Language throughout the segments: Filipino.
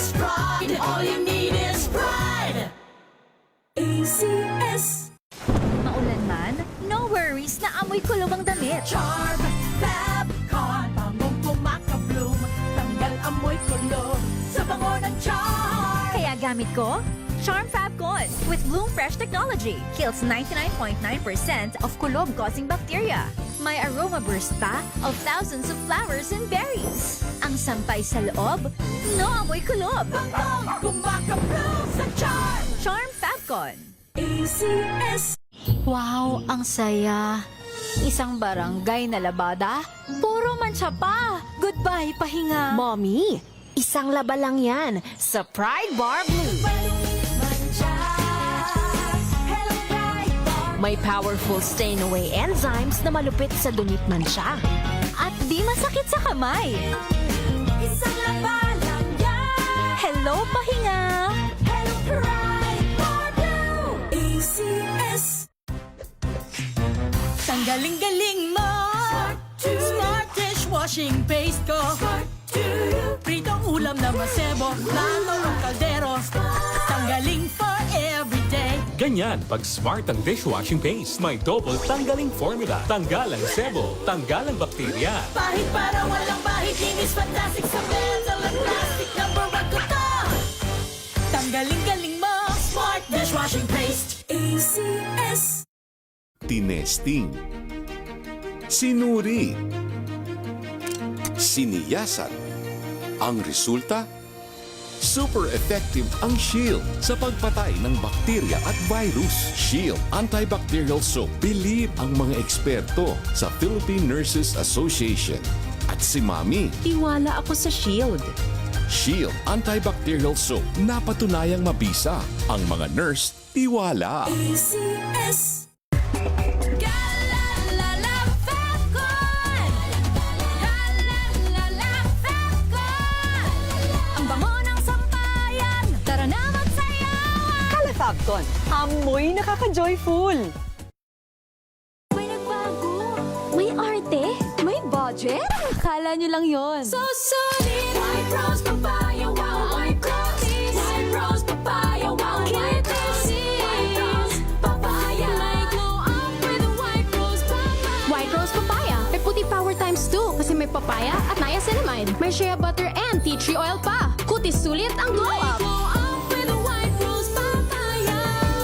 is pride. All you need is pride. ACS. Maulan man, no worries na amoy kulog ang damit. Charm Fabcon, bangong kumakabloom, tanggal amoy kulog sa bango ng charm. Kaya gamit ko, Charm Fabcon with Bloom Fresh technology. Kills 99.9% of kulog-causing bacteria. May aroma burst pa of thousands of flowers and berries. Ang sampay sa loob, no amoy kulob. Bangong kumakabloom sa charm. Charm Fabcon. ACS. Wow, ang saya. Isang barangay na labada, puro mancha pa. Goodbye, pahinga. Mommy, isang laba lang yan sa Pride Bar Blue. May powerful stain-away enzymes na malupit sa dunit mancha. At di masakit sa kamay. Isang laba lang yan. Hello, pahinga. Hello, Pride Bar Blue. ACS. Tanggaling-galing mo. Smart dishwashing paste ko. Pritong ulam na masebo. Plato ng kaldero. Tanggaling for everyday. Ganyan pag smart ang dishwashing paste. May double tanggaling formula. Tanggal ang sebo, tanggal ang bakterya. Pahit para walang bahid. Linis fantastic sa metal at plastic. Number 1 ko to. Tanggaling-galing mo. Smart dishwashing paste. ACS. Tinesting, sinuri, siniyasan. Ang resulta? Super effective ang Shield sa pagpatay ng bakterya at virus. Shield Antibacterial Soap. Believe ang mga eksperto sa Philippine Nurses Association. At si Mami. Tiwala ako sa Shield. Shield Antibacterial Soap. Napatunayang mabisa. Ang mga nurse, tiwala. ACS. Fabcon, amoy nakaka-joyful. May nagbago. May arte. May budget. Akala nyo lang yon. So solid. White rose papaya, wow, white rose. White rose papaya, wow, white rose. White rose papaya. May glow up with a white rose papaya. White rose papaya. May puti power times 2 kasi may papaya at niacinamide. May shea butter and tea tree oil pa. Kutis sulit ang glow May up. glow up with a white rose papaya.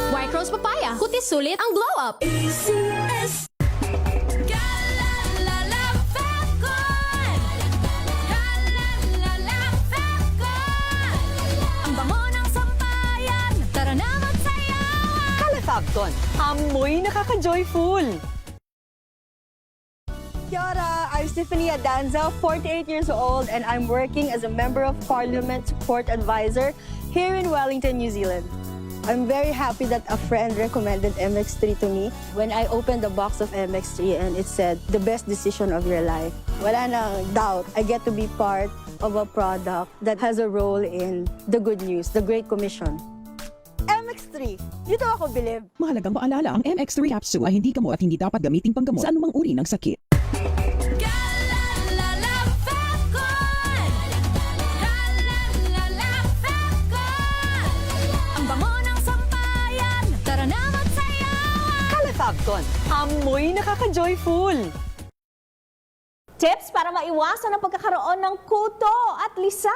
White rose papaya. Kutis sulit ang glow up. ACS. Ang bango ng sampayan. Tara na magsayawan. Fabcon, amoy nakaka-joyful. Kia ora, I'm Stephanie Adanza, 48 years old, and I'm working as a Member of Parliament Support Advisor here in Wellington, New Zealand. I'm very happy that a friend recommended MX3 to me. When I opened the box of MX3 and it said, the best decision of your life, wala nang doubt, I get to be part of a product that has a role in the good news, the Great Commission. MX3, dito ako bilib. Mahalagang paalala, ang MX3 capsule ay hindi gamot at hindi dapat gamiting panggamot sa anumang uri ng sakit. Ang bango ng sampayan. Tara na magsayawan. Fabcon, amoy nakaka-joyful. Tips para maiwasan ang pagkakaroon ng kuto at lisa.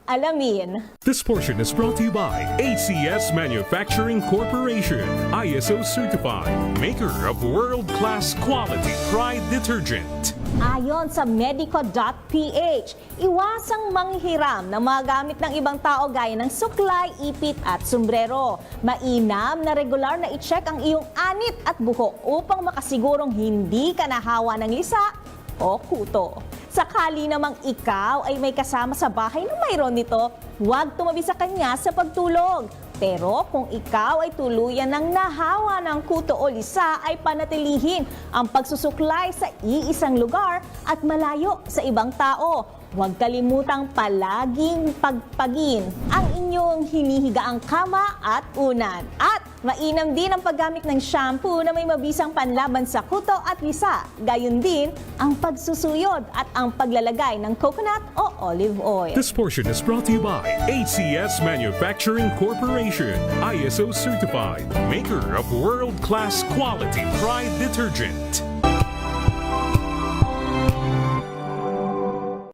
Alamin. This portion is brought to you by ACS Manufacturing Corporation, ISO certified, maker of world-class quality Pride detergent. Ayon sa medico.ph, iwasang manghiram ng mga gamit ng ibang tao gaya ng suklay, ipit at sombrero. Mainam na regular na i-check ang iyong anit at buhok upang makasigurong hindi ka nahawa ng lisa o kuto. Sakali namang ikaw ay may kasama sa bahay na mayroon nito, huwag tumabi sa kanya sa pagtulog. Pero kung ikaw ay tuluyan ng nahawa ng kuto o lisa, ay panatilihin ang pagsusuklay sa iisang lugar at malayo sa ibang tao. Huwag kalimutang palaging pagpagin ang inyong hinihigaang kama at unan. At Mainam din ang paggamit ng shampoo na may mabisang panlaban sa kuto at lisa. Gayon din ang pagsusuyod at ang paglalagay ng coconut o olive oil. This portion is brought to you by ACS Manufacturing Corporation, ISO certified, maker of world-class quality Pride detergent.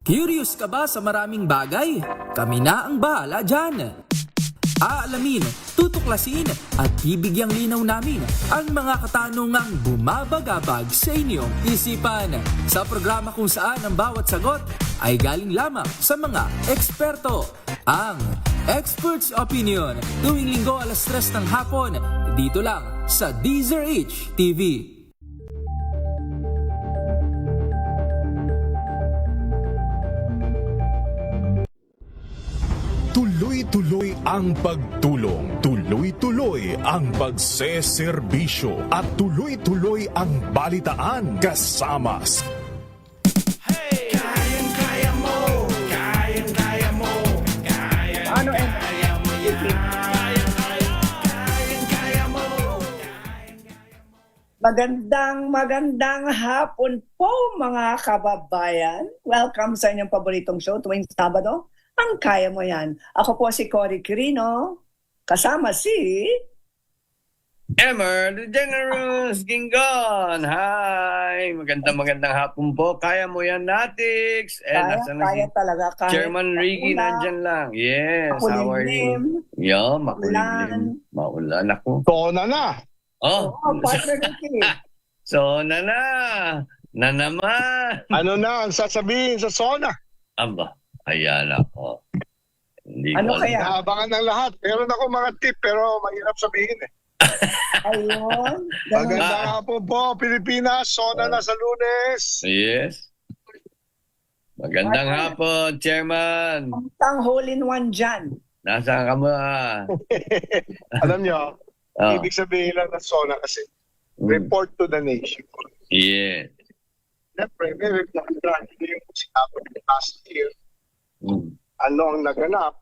Curious ka ba sa maraming bagay? Kami na ang bahala dyan. Aalamin, tutuklasin at bibigyang linaw namin ang mga katanungang bumabagabag sa inyong isipan. Sa programa kung saan ang bawat sagot ay galing lamang sa mga eksperto. Ang Expert's Opinion, tuwing linggo 3:00 ng hapon, dito lang sa DZRH TV. Tuloy-tuloy ang pagtulong, tuloy-tuloy ang pagseserbisyo at tuloy-tuloy ang balitaan kasama Magandang hapon po mga kababayan. Welcome sa inyong paboritong show tuwing Sabado, ang Kaya Mo Yan. Ako po si Cory Quirino, kasama si Emer the Generous Gingon. Hi! Magandang hapon po. Kaya mo yan, Natix. kaya talaga. Kaya Chairman Ricky, nandyan lang. Yes, how are you? Yo, makulimlim. Maulan ako. Tona na! Oh, partner Ricky. so na naman. Ano na ang sasabihin sa SONA? Aba, ayan ako. Hindi Ano ko kaya? Naabangan ng lahat. Meron ako mga tip pero mahirap sabihin eh. Ayun. Magandang hapon po, Pilipinas. SONA na sa Lunes. Yes. Magandang hapon, Chairman. Ang hole-in-one dyan. Nasaan ka ba? Alam nyo, ibig sabihin lang ng SONA kasi report to the nation. Yes. Siyempre, may report na yung sinabi last year. Ano ang naganap?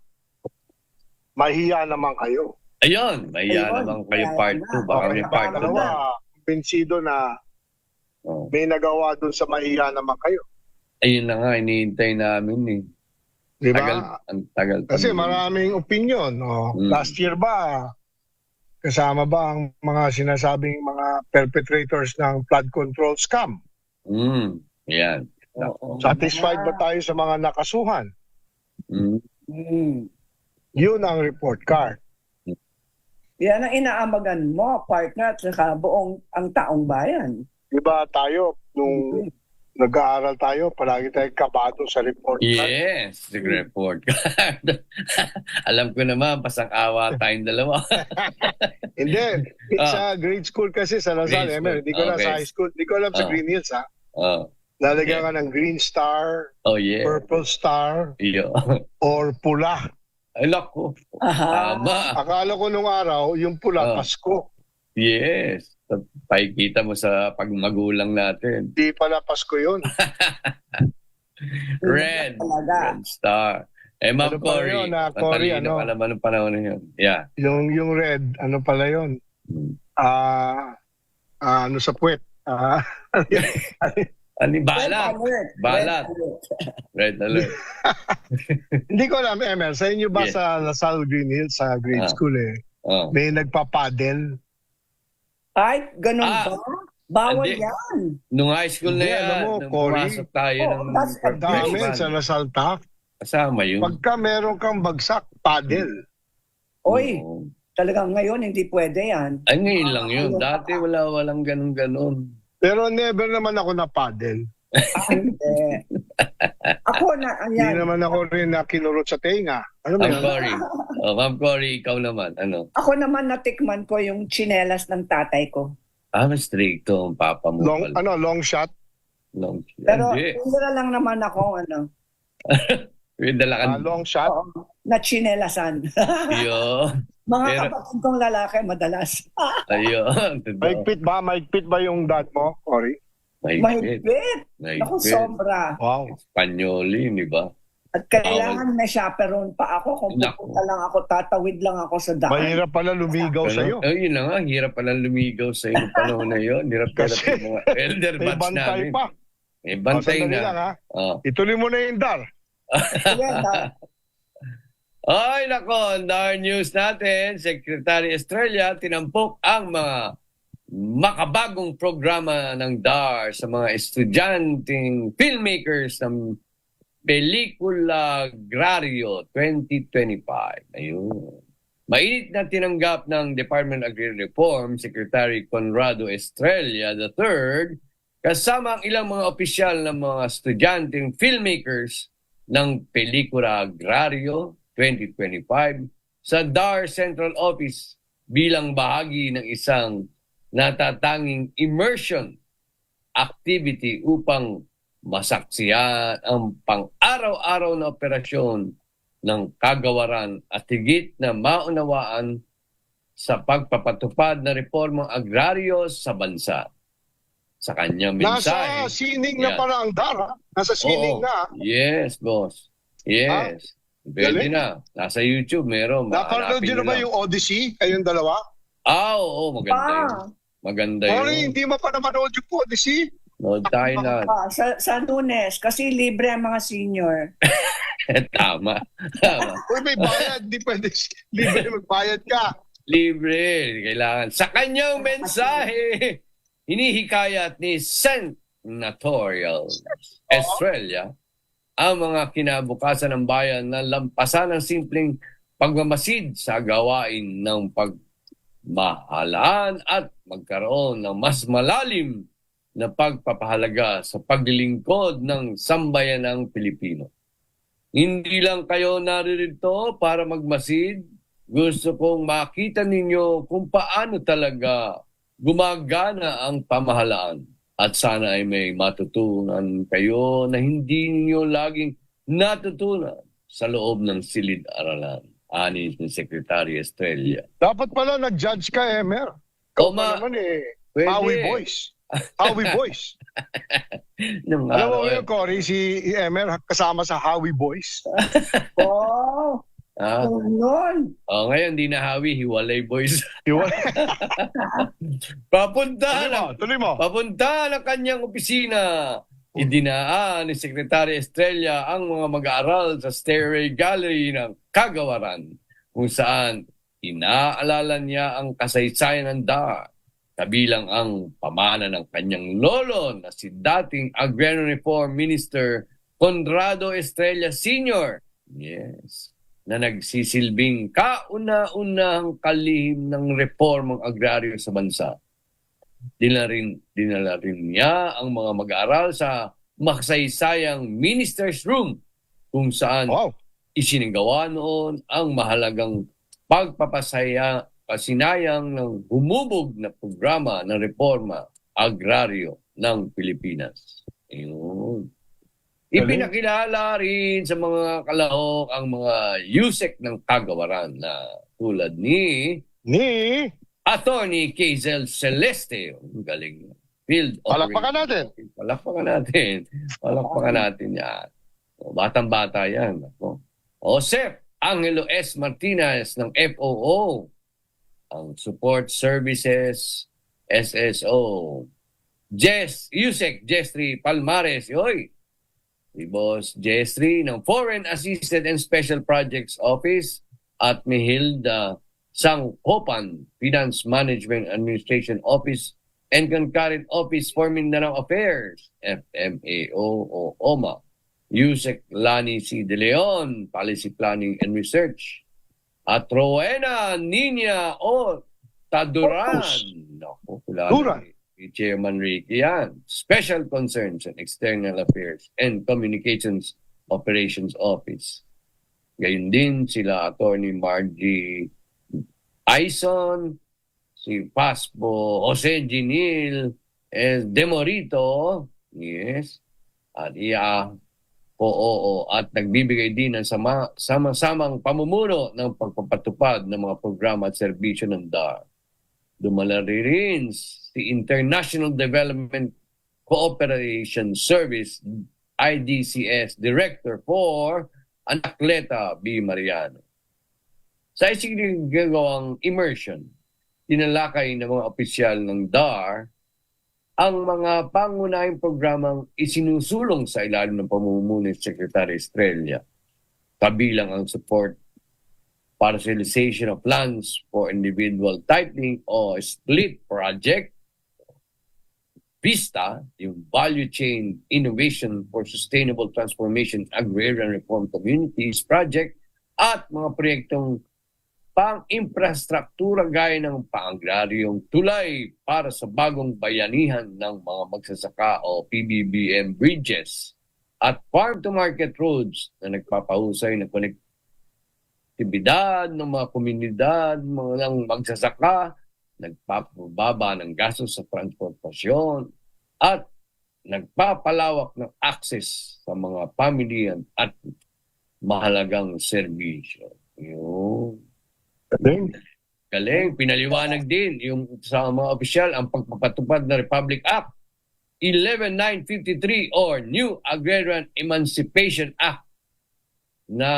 Mahiya naman kayo. Ayun, mahiya naman kayo part 2. Baka may part 2 na. Kumbinsido na may nagawa dun sa mahiya naman kayo. Ayun na nga, iniintay namin eh. Diba? Ang tagal. Kasi maraming opinion. Last year ba, kasama ba ang mga sinasabing mga perpetrators ng flood control scam? Yan. Satisfied ba tayo sa mga nakasuhan? Yun ang report card. Yan ang inaamagan mo, partner, at saka buong ang taong bayan. Diba tayo, nung nag-aaral tayo, palagi tayo kabado sa report card. Yes, the report card. Alam ko naman, pasang-awa tayong dalawa. Hindi. Sa grade school kasi sa Lasal, hindi ko na sa high school. Hindi ko alam sa Green Hills, ha? Lalagyan ka ng green star, purple star, or pula. Ay, lako. Tama. Akala ko nung araw, yung pula, Pasko. Yes. Pakikita mo sa pagmagulang natin. Di pala Pasko yun. Red star. Ma'am Cory. Cory, ano? Alam anong panahon na yun? Yeah. Yung red, ano pala yun? Ano sa puwet? Balat. Balat. Red alert. Hindi ko alam, Emel. Sa inyo ba sa Lasal Green Hills, sa grade school may nagpapadel? Ay, ganun ba? Bawal yan. Nung high school na yan, nung pumasok tayo ng freshman sa Lasal TAF. Kasama yun. Pagka meron kang bagsak, paddle. Oy, talagang ngayon hindi pwede yan. Ay, ngayon lang yun. Dati walang ganun-ganun. Pero never naman ako na paddle. Hindi. Ako na, Hindi naman ako rin na kinurot sa tenga. Ano Ma'am Cory. Ma'am Cory, ikaw naman. Ano? Ako naman natikman ko yung tsinelas ng tatay ko. Mas stricto ang papa mo. Long shot? Long shot. Pero hindi lang naman ako, long shot? Na tsinelasan. Yun. Mga kapatid kong lalaki madalas. Ayun. Mahigpit ba yung dad mo, Cory? Mahigpit. Ako sobra. Wow. Espanyoli, di ba? At kailangan may chaperone pa ako. Kung pupunta lang ako, tatawid lang ako sa daan. Mahirap pala lumigaw sa'yo. Yun na nga, hirap pala lumigaw sa iyo panahon na yun. Hirap pala Kasi yung mga elder may batch bantay namin. pa. May bantay Sandali na. lang, ha? Oh. Ituloy mo na yung Dar. Ay, nako, Dar News natin, Secretary Estrella, tinampok ang mga makabagong programa ng DAR sa mga estudyanteng filmmakers ng Pelikula Agrario 2025. Ayun. Mainit na tinanggap ng Department of Agrarian Reform Secretary Conrado Estrella III kasama ang ilang mga opisyal ng mga estudyanteng filmmakers ng Pelikula Agrario 2025 sa DAR Central Office bilang bahagi ng isang natatanging immersion activity upang masaksiyan ang pang-araw-araw na operasyon ng kagawaran at higit na maunawaan sa pagpapatupad na reformang agraryo sa bansa. Sa kanyang mensahe. Nasa sining na para ang Dar, ha? Nasa sining na. Yes, boss. Yes. Pwede na. Nasa YouTube meron. Napanood nyo na ba yung Odyssey? Kayong dalawa? Oo, maganda yun. Maganda yun. Hindi mo pa napanood yung Odyssey? No, tayo na. Sa Lunes, kasi libre ang mga senior. Tama. Uy, may bayad. Hindi pwede. Libre magbayad ka. Libre. Kailangan. Sa kanyang mensahe, hinihikayat ni Senatorial Estrella ang mga kinabukasan ng bayan na lampasan ng simpleng pagmamasid sa gawain ng pagmahalaan at magkaroon ng mas malalim na pagpapahalaga sa paglilingkod ng sambayanang Pilipino. Hindi lang kayo naririto para magmasid, gusto kong makita ninyo kung paano talaga gumagana ang pamahalaan. At sana ay may matutunan kayo na hindi ninyo laging natutunan sa loob ng silid-aralan. Anis ni Secretary Estrella. Dapat pala nag-judge ka, Emer. Ikaw pa naman Howie Boys. Howie Boys. Alam mo yun, Cory, si Emer kasama sa Howie Boys. Oh! Noon. Ngayon, di na Howie, hiwalay boys. Papunta ng kanyang opisina. Idinaan ni Secretary Estrella ang mga mag-aaral sa Stairway Gallery ng Kagawaran kung saan inaalala niya ang kasaysayan ng DAR kabilang ang pamana ng kanyang lolo na si dating Agrarian Reform Minister Conrado Estrella Sr. Yes. Na nagsisilbing kauna-unahang kalihim ng reformang agraryo sa bansa. Dinala rin niya ang mga mag-aaral sa makasaysayang Minister's Room kung saan isinagawa noon ang mahalagang pagpapasinayang ng humubog na programa ng reforma agraryo ng Pilipinas. Ayun. Ipinakilala rin sa mga kalahok ang mga yusek ng kagawaran na tulad ni Attorney Kazel Celeste. Galing. Field Palakpakan natin. Palakpakan natin yan. Batang-bata yan. Josep Angelo S. Martinez ng FOO. Ang Support Services SSO. Yusek Jestri Palmares. Yoy! Si Boss Jestri ng Foreign Assisted and Special Projects Office at Mihilda Sangkopan, Finance Management Administration Office and Concurrent Office for Mindanao Affairs, FMAO o OMA. Yusek Lani C. De Leon, Policy Planning and Research. At Rowena Nina O. Taduran. Duran. Chairman Ricky yan. Special Concerns and External Affairs and Communications Operations Office. Gayun din sila Attorney Margie Aison, si Paspo, Jose Ginil, Demorito, yes, at at nagbibigay din ng sama-samang pamumuno ng pagpapatupad ng mga programa at serbisyo ng DAR. Dumala rin si International Development Cooperation Service, IDCS, Director for Anacleta B. Mariano. Sa isinagawang immersion, tinalakay ng mga opisyal ng DAR ang mga pangunahing programang isinusulong sa ilalim ng pamumuno ni Secretary Estrella, kabilang ang support parcelization of lands for individual titling o split project, VISTA, yung Value Chain Innovation for Sustainable Transformation Agrarian Reform Communities Project, at mga proyektong pang-infrastruktura gaya ng pang-agraryong tulay para sa bagong bayanihan ng mga magsasaka o PBBM bridges at farm-to-market roads na nagpapahusay ng konektibidad ng mga komunidad, mga magsasaka, nagpapababa ng gastos sa transportasyon at nagpapalawak ng access sa mga pamilya at mahalagang serbisyo. Yun. Galing. Pinaliwanag din yung sa mga opisyal ang pagpapatupad na Republic Act 11953 or New Agrarian Emancipation Act na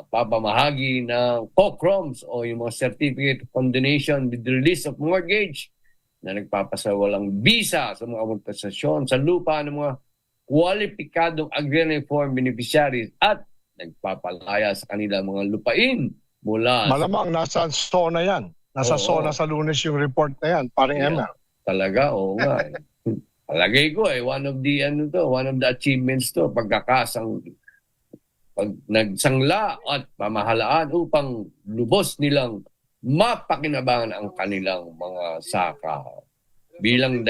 papamahagi ng COCROMs o yung mga Certificate of Condonation with Release of Mortgage na nagpapasawalang visa sa mga amortisasyon sa lupa ng mga kwalipikadong agrarian reform beneficiaries at nagpapalaya sa kanila mga lupain mula malamang nasa SONA yan. Nasa SONA sa Lunes yung report na yan. Parang ML. Talaga, oo nga. Palagay ko one of the achievements to, pagkakasang pag nagsangla at pamahalaan upang lubos nilang mapakinabangan ang kanilang mga saka. Bilang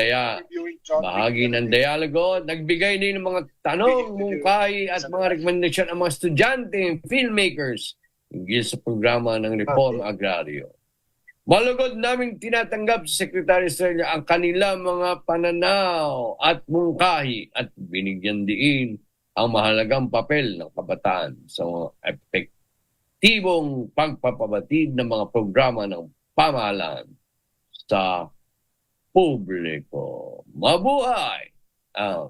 bahagi ng dialogo, nagbigay din ng mga tanong, mungkahi at mga rekomendasyon ang mga estudyante, filmmakers, hinggil sa programa ng Reform Agraryo. Malugod naming tinatanggap sa Secretary Estrella ang kanilang mga pananaw at mungkahi at binigyan diin ang mahalagang papel ng kabataan sa mga epektibong pagpapabatid ng mga programa ng pamahalaan sa publiko. Mabuhay ang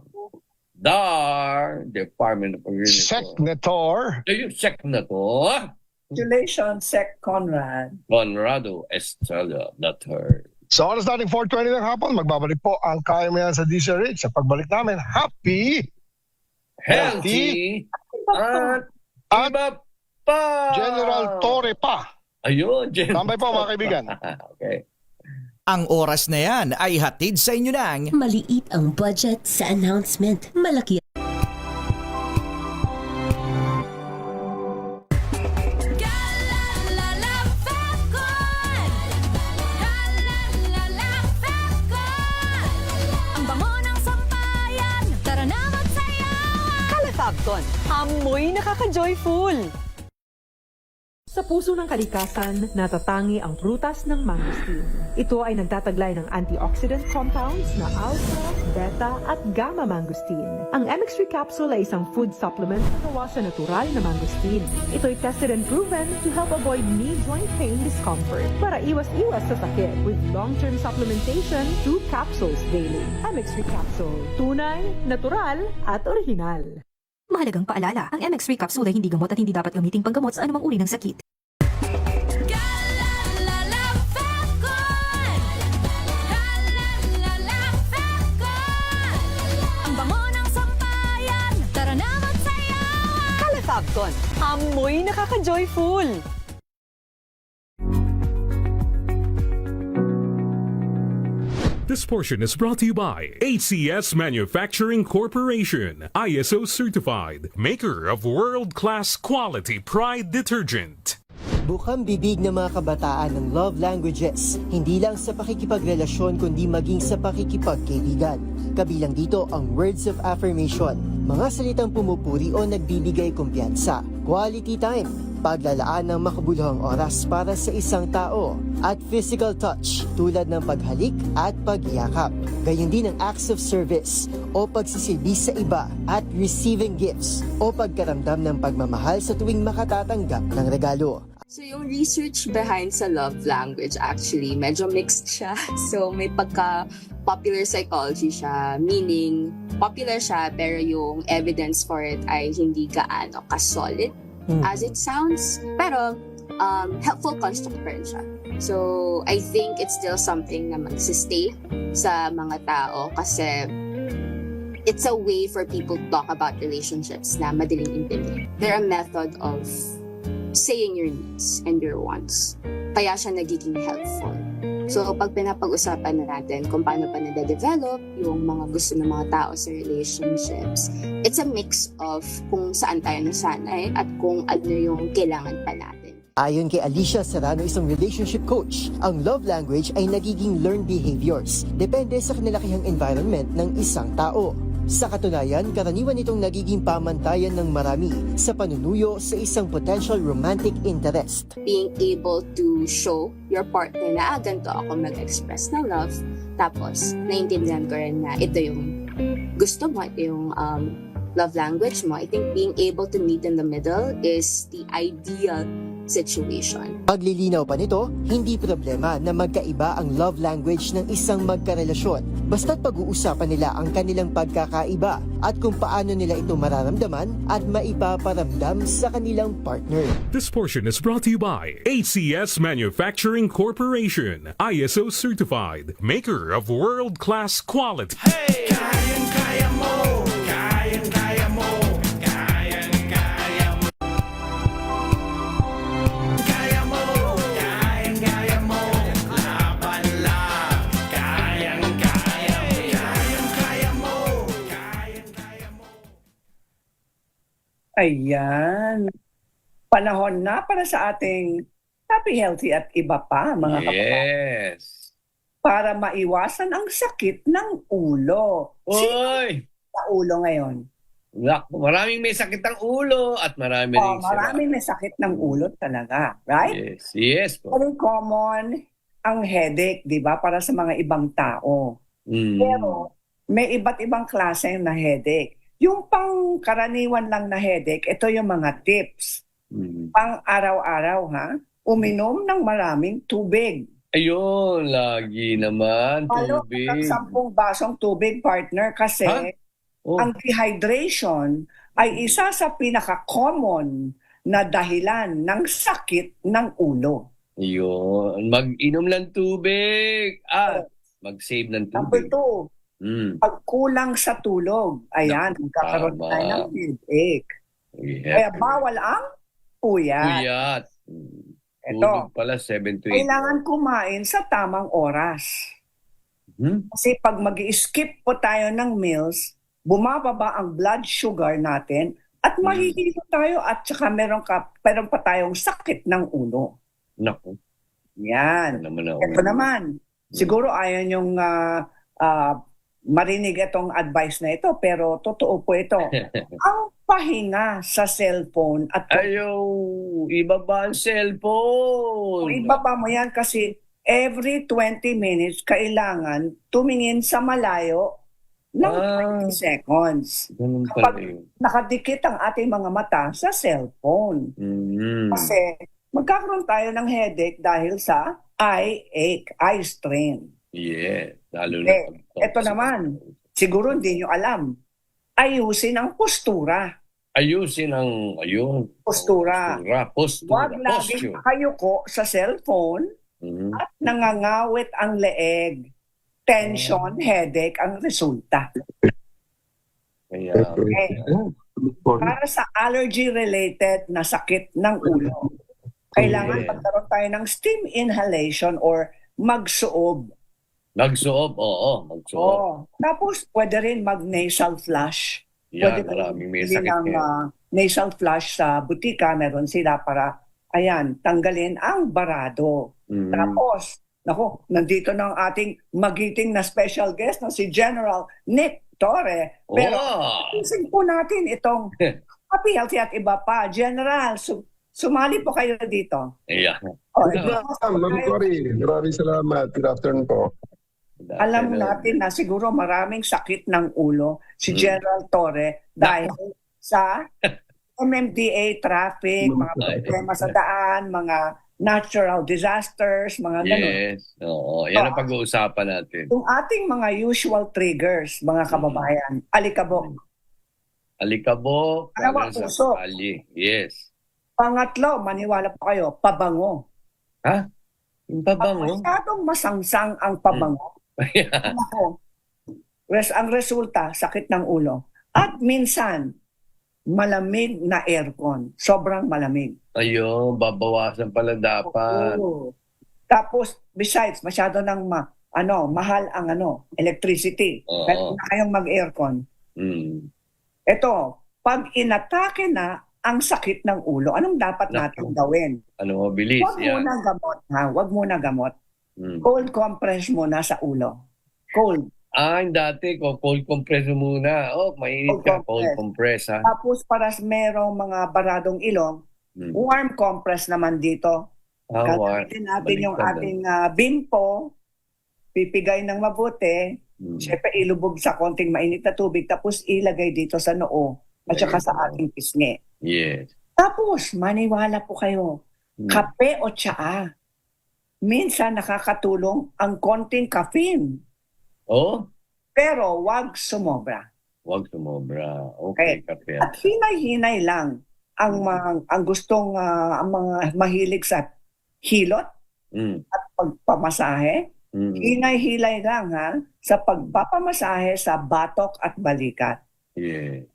DAR, Department of Agriculture. Secnator. Secnator. Congratulations, Sec Conrad. Conrado Estrella III. Sa oras natin 4:20 ng hapon, magbabalik po ang Kaya Mo Yan sa DZRH. Sa pagbalik namin, happy, healthy, at iba pa. General Torre pa. Ayun, Tambay po mga kaibigan. Okay. Ang oras na yan ay hatid sa inyo ng maliit ang budget sa announcement. Malaki amoy nakaka-joyful! Sa puso ng kalikasan, natatangi ang prutas ng mangosteen. Ito ay nagtataglay ng antioxidant compounds na alpha, beta at gamma mangosteen. Ang MX3 capsule ay isang food supplement na gawa sa natural na mangosteen. Ito ay tested and proven to help avoid knee joint pain discomfort para iwas-iwas sa sakit with long-term supplementation 2 capsules daily. MX3 capsule. Tunay, natural at original. Mahalagang paalala, ang MX3 capsule ay hindi gamot at hindi dapat gamitin panggamot sa anumang uri ng sakit. Ang bango ng sampayan, tara na magsayawan! Calefabcon, amoy nakaka-joyful! This portion is brought to you by ACS Manufacturing Corporation, ISO certified, maker of world-class quality Pride detergent. Bukang bibig ng mga kabataan ng love languages, hindi lang sa pakikipagrelasyon kundi maging sa pakikipagkaibigan. Kabilang dito ang words of affirmation, mga salitang pumupuri o nagbibigay kumpiyansa, quality time, paglalaan ng makabuluhang oras para sa isang tao, at physical touch tulad ng paghalik at pagyakap. Gayon din ang acts of service o pagsisilbi sa iba at receiving gifts o pagkaramdam ng pagmamahal sa tuwing makatatanggap ng regalo. So yung research behind sa love language actually medyo mixed siya. So may pagka-popular psychology siya, meaning popular siya pero yung evidence for it ay hindi gaano ka-solid. as it sounds. Pero helpful construct pa rin siya. So, I think it's still something na magsistay sa mga tao kasi it's a way for people to talk about relationships na madaling intindihin. They're a method of saying your needs and your wants. Kaya siya nagiging helpful. So, pag pinapag-usapan na natin kung paano pa nade-develop yung mga gusto ng mga tao sa relationships, it's a mix of kung saan tayo nasanay at kung ano yung kailangan pa natin. Ayon kay Alicia Serrano, isang relationship coach, ang love language ay nagiging learned behaviors. Depende sa kinalakihang environment ng isang tao. Sa katunayan, karaniwan itong nagiging pamantayan ng marami sa panunuyo sa isang potential romantic interest. Being able to show your partner na ganito ako mag-express ng love, tapos naiintindihan ko rin na ito yung gusto mo, ito yung love language mo. I think being able to meet in the middle is the ideal situation. Paglilinaw pa nito, hindi problema na magkaiba ang love language ng isang magkarelasyon. Basta't pag-uusapan nila ang kanilang pagkakaiba at kung paano nila ito mararamdaman at maipaparamdam sa kanilang partner. This portion is brought to you by ACS Manufacturing Corporation, ISO certified, maker of world-class quality. Hey! Kayang-kaya mo! Kayang-kaya mo! Kayang-kaya mo! Kaya mo! Kayang-kaya mo! Laban lang! Kayang-kaya mo! Kayang-kaya mo! Kayang-kaya mo! Ayan. Panahon na para sa ating happy, healthy at iba pa, mga kababayan. Yes. Para maiwasan ang sakit ng ulo. Oy! Sa ulo ngayon. Maraming may sakit ng ulo at marami rin sila. Maraming may sakit ng ulo talaga. Right? Yes, yes po. Very common ang headache, di ba? Para sa mga ibang tao. Pero may iba't ibang klase na headache. Yung pang karaniwan lang na headache, ito yung mga tips. Pang araw-araw, ha? Uminom ng maraming tubig. Ayun, lagi naman, tubig. Palok ng 10 basong tubig, partner, kasi ang dehydration ay isa sa pinaka-common na dahilan ng sakit ng ulo. Ayun, mag-inom ng tubig at mag-save ng tubig. Number 2, pagkulang sa tulog. Ayan, magkakaroon tayo ng headache. Kaya bawal ang puyat. Puyat. Ito, tulog pala 7 to 8. Kailangan kumain sa tamang oras. Kasi pag mag-i-skip po tayo ng meals, bumababa ang blood sugar natin at mahihilo tayo at saka meron pa tayong sakit ng ulo. Naku. Yan. Ito naman. Siguro ayaw niyong marinig itong advice na ito, pero totoo po ito. Ang pahinga sa cellphone at ibaba ang cellphone. Ibaba mo yan kasi every 20 minutes kailangan tumingin sa malayo ng 20 seconds. Kapag nakadikit ang ating mga mata sa cellphone. Kasi magkakaroon tayo ng headache dahil sa eye ache, eye strain. Yeah, lalo na. Ito naman, siguro hindi nyo alam. Ayusin ang postura. Ayusin ang, postura. Postura. Huwag laging nakayuko sa cellphone at nangangawit ang leeg. Tension, headache ang resulta. Para sa allergy-related na sakit ng ulo, kailangan magkaroon tayo ng steam inhalation or magsuob. Magsuob, magsuob. Tapos pwede rin mag-nasal flush. Yan, maraming may sakit ng nasal flush sa butika, meron sila para, tanggalin ang barado. Tapos, nandito na ang ating magiting na special guest na si General Nick Torre. Pero, isin po natin itong happy, healthy at iba pa. General, sumali po kayo dito. Yeah. Ma'am Cory, maraming salamat. Good afternoon po. Alam natin na siguro maraming sakit ng ulo si General Torre dahil sa MMDA traffic, mga problema sa daan, mga natural disasters, mga ganun. Yes, yan ang pag-uusapan natin. Yung ating mga usual triggers, mga kababayan, alikabok. Alikabok, puso. Yes. Pangatlo, maniwala pa kayo, pabango. Ha? Yung pabango? Masyadong masangsang ang pabango. Ako, ang resulta, sakit ng ulo. At minsan, malamig na aircon. Sobrang malamig. Ayun, babawasan pala dapat. Oo. Tapos, besides, masyado nang mahal ang electricity. Kaya na kayong mag-aircon. Ito, pag inatake na ang sakit ng ulo, anong dapat natin gawin? Ano, mabilis. Huwag muna gamot, ha? Huwag muna gamot. Cold compress muna sa ulo. Cold. Yung dati, cold compress muna. Mainit ka, cold compress, ha? Tapos para merong mga baradong ilong, warm compress naman dito. Gagamitin natin yung ating bimpo, pipigay ng mabuti, syempre ilubog sa konting mainit na tubig, tapos ilagay dito sa noo at saka sa ating pisngi. Yes. Tapos, maniwala po kayo, kape o tsaa, minsan nakakatulong ang konting caffeine. Pero wag sumobra. Wag sumobra. Okay, kape. At hinay-hinay lang ang gustong ang mga mahilig sa hilot at pagpamasahe. Hinay-hilay lang sa pagpapamasahe sa batok at balikat. Yeah.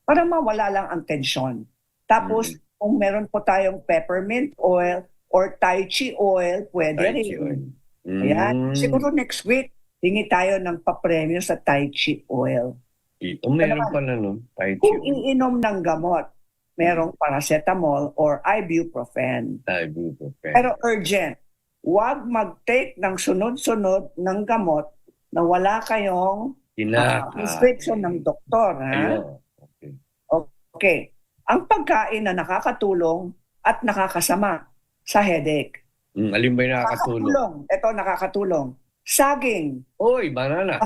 Para mawala lang ang tensyon. Tapos, kung meron po tayong peppermint oil or tai chi oil, pwede rin. Ayan. Siguro next week, hingi tayo ng papremyo sa tai chi oil. Meron pala nun, tai chi Kung oil. iinom ng gamot, merong paracetamol or ibuprofen. Ibuprofen. Pero urgent. Huwag mag-take ng sunod-sunod ng gamot na wala kayong prescription ng doktor. Okay. Ang pagkain na nakakatulong at nakakasama sa headache. Alin ba yung nakakatulong? Ito nakakatulong. Saging. Banana.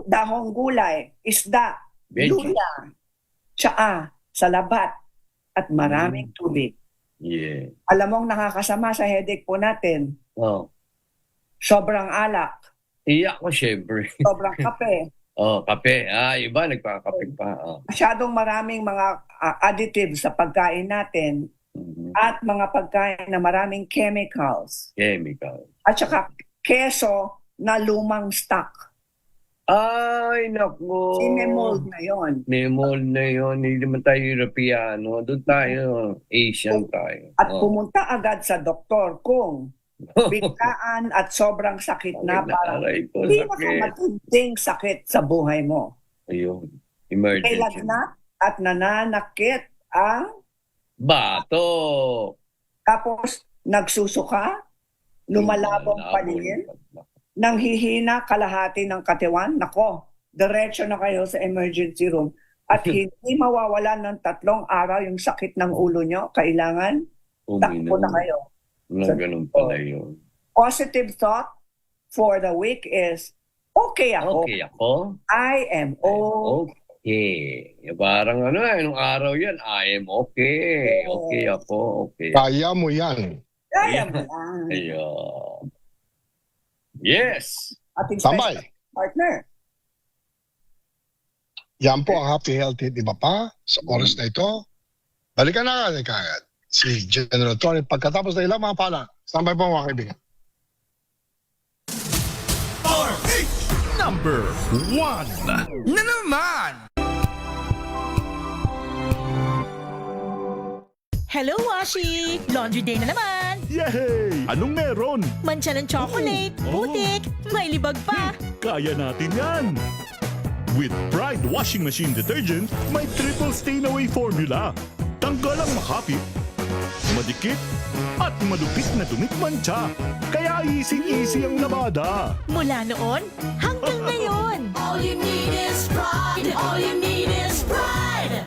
Dahong gulay. Isda. Luya. Tsaa. Salabat. At maraming tubig. Yeah. Alam mong nakakasama sa headache po natin. Sobrang alak. Iyak ko, syempre. Sobrang kape. Kape. Iba, nagpakape pa. Masyadong maraming mga additives sa pagkain natin at mga pagkain na maraming chemicals. At saka keso na lumang stock. Ay, naku. Sinemold na yon. Sinemold na yon. Hindi naman tayo Europeano. Doon tayo, Asian tayo. At pumunta agad sa doktor kung biglaan at sobrang sakit na parang pinakamatinding sakit sa buhay mo. Ayun. Emergency. May lagnat at nananakit ang bato. Tapos nagsusuka, lumalabong paningin, nanghihina kalahati ng katawan. Nako, diretso na kayo sa emergency room. At hindi mawawalan ng 3 araw yung sakit ng ulo nyo. Kailangan takbo na kayo. Ganun pala yun. Positive thought for the week is, okay ako. Okay ako? I am okay. Parang nung araw yan, I am okay. Okay ako, okay. Kaya mo yan. Kaya mo yan. Ayun. Yes! Ating Tambay. partner. Yan po ang Happy Healthy, di ba pa? Sa oras na ito. Balikan na agad. Si General Tony pagkatapos na ilang mga pala. Standby po mga kaibigan. Number 1 na naman! Hello, Washi! Laundry day na naman! Yay! Anong meron? Mancha ng chocolate, putik, may libag pa! Kaya natin yan! With Pride Washing Machine Detergent, may triple stain-away formula. Tanggal ang makapit, madikit, at malupit na dumit mancha. Kaya easy-easy ang labada. Mula noon hanggang ngayon. All you need is pride. All you need is pride.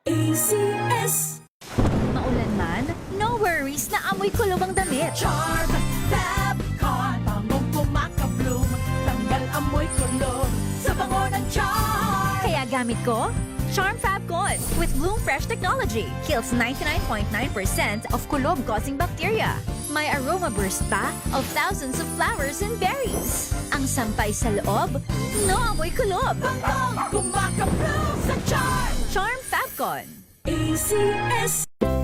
ACS. Maulan man, no worries na amoy kulob ang damit. Charm Fab Con. Bangong kumaka-bloom. Tanggal amoy kulob sa bango ng Charm. Kaya gamit ko, Charm Fab Con with Bloom Fresh Technology. Kills 99.9% of kulob-causing bacteria. May aroma burst pa of thousands of flowers and berries. Ang sampay sa loob, no amoy kulob. Bangong kumaka-bloom sa Charm. Charm Fab Con. ACS.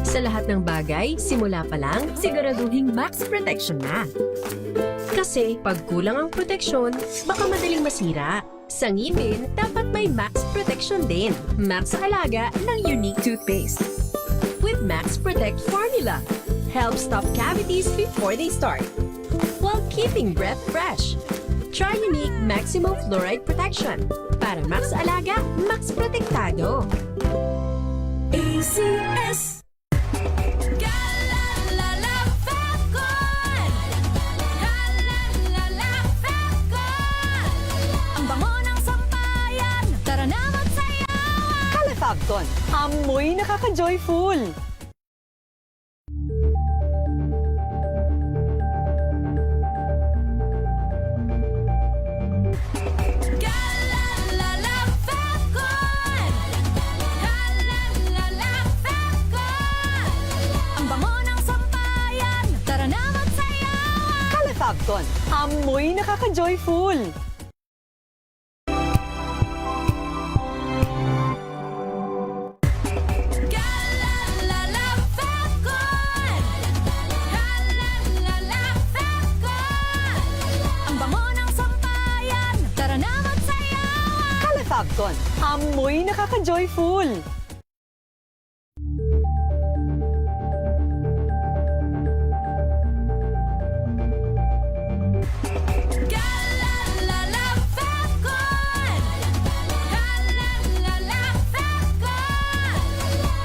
Sa lahat ng bagay, simula pa lang, siguraduhing max protection na. Kasi pag kulang ang proteksyon, baka madaling masira. Sa ngipin, dapat may max protection din. Max Alaga ng Unique Toothpaste. With Max Protect Formula. Help stop cavities before they start. While keeping breath fresh. Try Unique Maximum Fluoride Protection. Para Max Alaga, Max Protektado. ACS. Ang bango ng sampayan, tara na magsayawan. Calefabcon, amoy nakaka-joyful. Ang bango ng sampayan, tara na magsayawan. Calefabcon, amoy nakaka-joyful. Ang bango ng sampayan, tara na magsayawan. Calefabcon, amoy nakaka-joyful.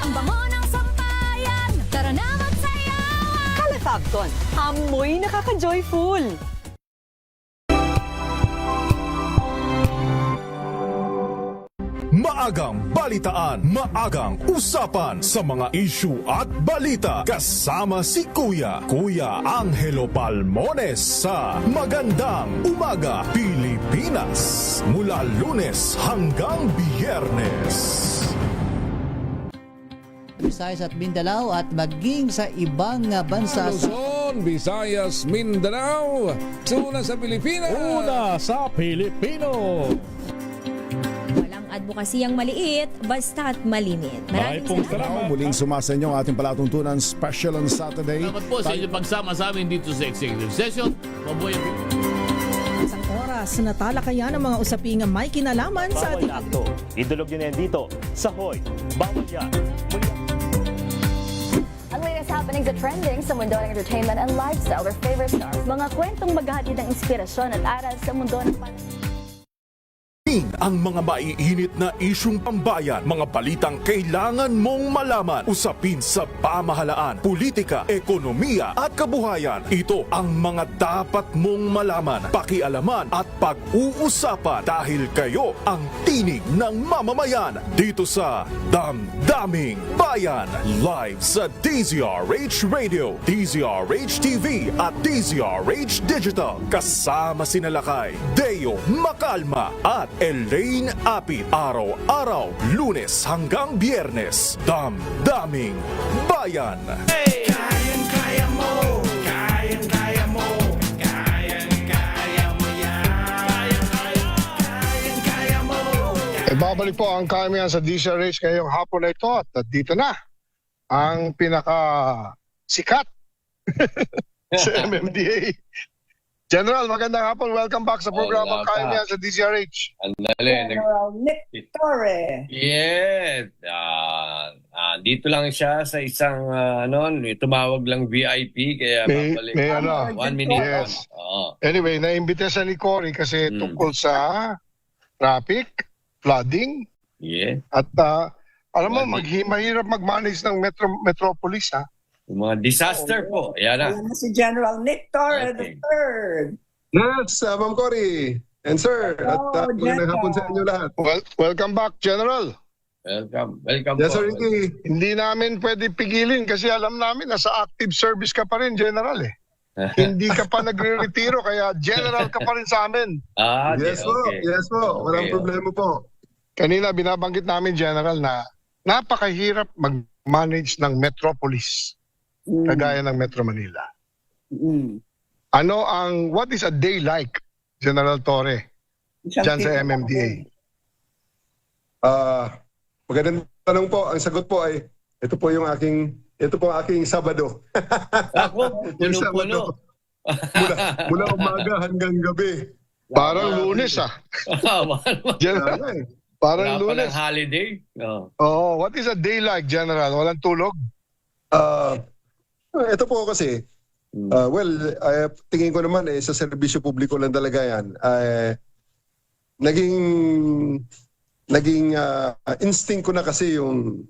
Ang bango ng sampayan, tara na magsayawan. Calefabcon, amoy nakaka-joyful. Maagang balitaan, maagang usapan sa mga issue at balita. Kasama si Kuya Angelo Palmones sa Magandang Umaga Pilipinas. Mula Lunes hanggang Biyernes. Visayas at Mindanao at maging sa ibang bansa. Luzon, Visayas, Mindanao. Una sa Pilipinas. Una sa Pilipino. Walang advokasiyang maliit, basta't malimit. Maraming salamat. Muling sumasenyo ang ating palatuntunan special on Saturday. Salamat po sa inyong pagsama sa amin dito sa Executive Session. Mabuhay ang Isang oras na talakayan ng mga usaping may kinalaman sa ating akto. Idulog nyo na yan dito sa Hoy. Bawal yan. Ang latest happenings at trending sa mundo ng entertainment and lifestyle or favorite stars. Mga kwentong maghahatid ng inspirasyon at aral sa mundo ng Ang mga maiinit na isyung pambayan, mga balitang kailangan mong malaman, usapin sa pamahalaan, politika, ekonomiya at kabuhayan. Ito ang mga dapat mong malaman, pakialaman at pag-uusapan dahil kayo ang tinig ng mamamayan dito sa Damdaming Bayan. Live sa DZRH Radio, DZRH TV at DZRH Digital. Kasama si Nalakay, Deo Macalma at Elaine Apit. Araw-araw, Lunes hanggang Biyernes. Damdaming Bayan. Kayang-kaya mo, kayang-kaya mo, kayang-kaya mo yan. Kayang-kaya mo. Babalik po ang kami sa DZRH ngayong hapon na ito at dito na ang pinaka-sikat sa MMDA. General, magandang hapon. Welcome back sa programa Kaya Niya sa DZRH. General Nick Torre. Yes. Dito lang siya sa isang tumawag lang VIP kaya babalik. May 1 minute. Yes. Anyway, naimbita siya ni Cory kasi tungkol sa traffic, flooding. Yeah. At alam mo, mahirap mag-manage ng Metropolis, ha? Yung mga disaster po. Ayan na. Ayan na si General Nick Torre III. Yes, Ma'am Cory. And sir, at magandang hapon sa inyo lahat. Welcome back, General. Welcome Yes, po. sir, Ricky. Hindi namin pwede pigilin kasi alam namin nasa active service ka pa rin, General, eh. Hindi ka pa nagre-retiro kaya General ka pa rin sa amin. Yes po, yes po. Walang problema po. Kanina binabanggit namin, General, na napakahirap mag-manage ng Metropolis. Kagaya ng Metro Manila. What is a day like, General Torre, dyan sa MMDA? Magandang tanong po. Ang sagot po ay, ito po yung aking ito po aking Sabado. Ako, puno-puno. mula umaga hanggang gabi. Parang Lunes General, parang Lunes. Parang holiday. What is a day like, General? Walang tulog? Ito po kasi, tingin ko naman sa serbisyo publiko lang talaga yan. Naging instinct ko na kasi yung,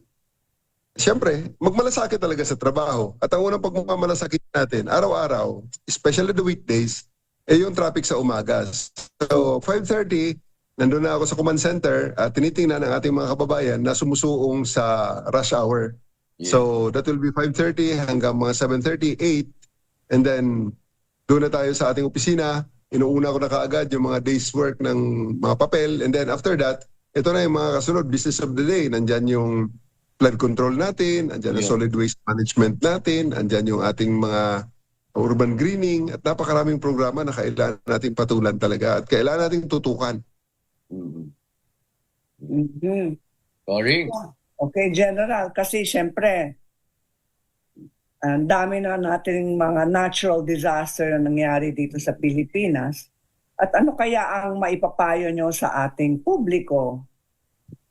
siyempre, magmalasakit talaga sa trabaho. At ang unang pagmamalasakit natin, araw-araw, especially the weekdays, yung traffic sa umaga. So, 5:30, nandun na ako sa command center at tinitingnan ang ating mga kababayan na sumusuong sa rush hour. Yeah. So, that will be 5:30 hanggang mga 7:30, 8. And then, doon na tayo sa ating opisina. Inuuna ko na kaagad yung mga day's work ng mga papel. And then after that, ito na yung mga kasunod, business of the day. Nandyan yung flood control natin, andyan ang solid waste management natin, andyan yung ating mga urban greening, at napakaraming programa na kailangan natin patulan talaga at kailangan natin tutukan. Sorry. Okay, General, kasi syempre, ang dami na nating mga natural disaster na nangyari dito sa Pilipinas. At ano kaya ang maipapayo nyo sa ating publiko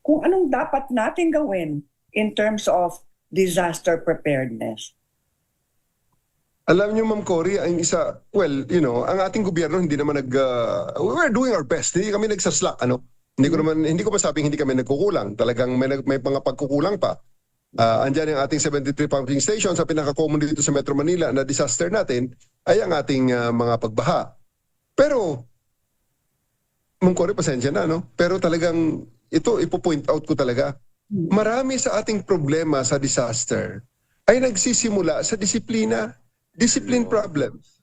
kung anong dapat natin gawin in terms of disaster preparedness? Alam niyo, Ma'am Cory, ang isa, ang ating gobyerno hindi naman we're doing our best. Hindi kami nagsaslack, Hindi ko masabing hindi kami nagkukulang. Talagang may mga pagkukulang pa. Andyan ang ating 73 pumping station sa pinaka-common dito sa Metro Manila na disaster natin ay ang ating mga pagbaha. Pero, Ma'am Cory, pasensya na, Pero talagang ito, ipo-point out ko talaga. Marami sa ating problema sa disaster ay nagsisimula sa disiplina. Discipline problems.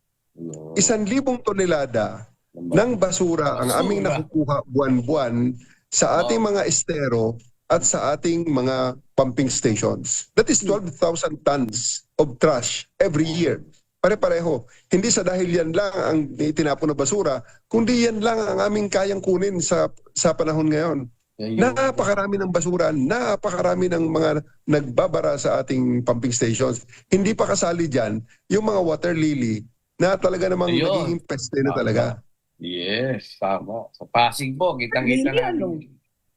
1,000 tonelada ng basura ang aming nakukuha buwan-buwan sa ating mga estero at sa ating mga pumping stations. That is 12,000 tons of trash every year. Pare-pareho. Hindi sa dahil yan lang ang itinapon na basura, kundi yan lang ang aming kayang kunin sa panahon ngayon. Napakarami ng basura, napakarami ng mga nagbabara sa ating pumping stations. Hindi pa kasali dyan yung mga water lily na talaga namang nagiging peste na talaga. Yes, tama. Sa Pasig po, kitang-kita natin.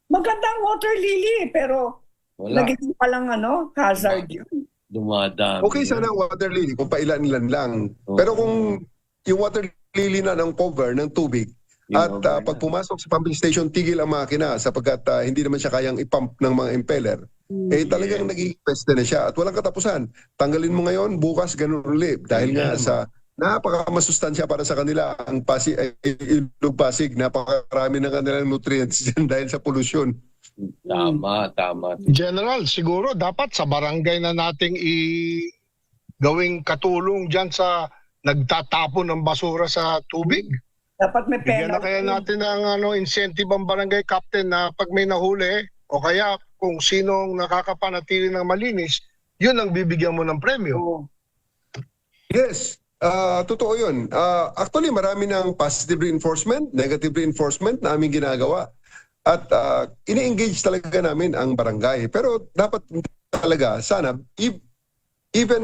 Magandang water lily, pero naging palang hazard yun. Dumadami. Okay sana ang water lily kung pailan-ilan lang. Pero kung yung water lily na ng cover, ng tubig, at pag pumasok sa pumping station, tigil ang makina sapagkat hindi naman siya kayang ipump ng mga impeller. Talagang nagiging peste na siya at walang katapusan. Tanggalin mo ngayon, bukas ganun ulit. Dahil nga sa napakamasustansya para sa kanila ang Ilog Pasig, napakarami ng kanilang nutrients dyan dahil sa pollution. Tama. General, siguro dapat sa barangay na nating gawing katulong dyan sa nagtatapon ng basura sa tubig. Dapat may bigyan na kaya natin ng incentive ang barangay captain na pag may nahuli o kaya kung sinong nakakapanatili ng malinis, yun ang bibigyan mo ng premyo. Yes. Totoo yun. Actually, marami ng positive reinforcement, negative reinforcement na aming ginagawa. At ini-engage talaga namin ang barangay. Pero dapat talaga, sana, even,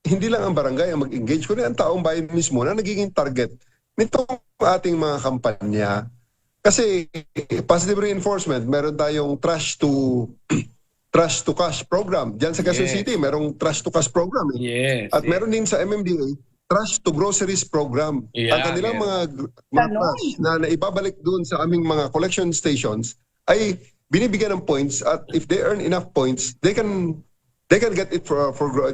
hindi lang ang barangay ang mag-engage, kundi ang taong bayan mismo na nagiging target nitong ating mga kampanya. Kasi positive reinforcement, meron tayong trash to cash program. Diyan sa Quezon City, merong trash to cash program. At meron din sa MMDA, trash to groceries program. Ang kanilang mga trash na naibabalik doon sa aming mga collection stations ay binibigyan ng points at if they earn enough points, they can get it